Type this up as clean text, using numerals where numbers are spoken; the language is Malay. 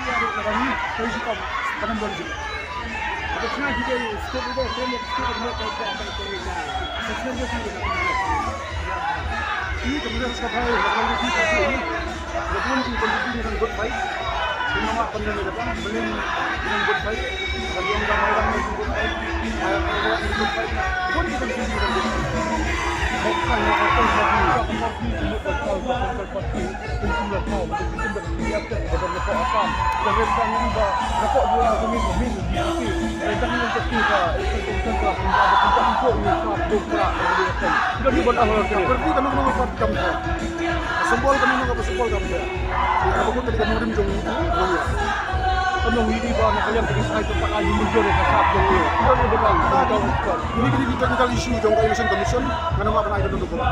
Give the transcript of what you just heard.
ada lagi dari situ kanan balik. Ada sana juga step itu trend step itu apa sesuatu yang kita ini kemudian sekarang kalau di sini betul di kondisi dengan good fight nama pengen apa belum dengan good fight kalau yang orang dengan good fight orang good fight pun kita bisa dengan good fight bukan akan sembol kami nggak sembol kami ya. Kalau pun tadi kami udah menjong ya. Kami ini bawa kalian pergi saya tempat lagi muncul di kasar dong ya. Kita udah bang, ini kita isu jong election commission, mana mau pernah ikut untuk apa?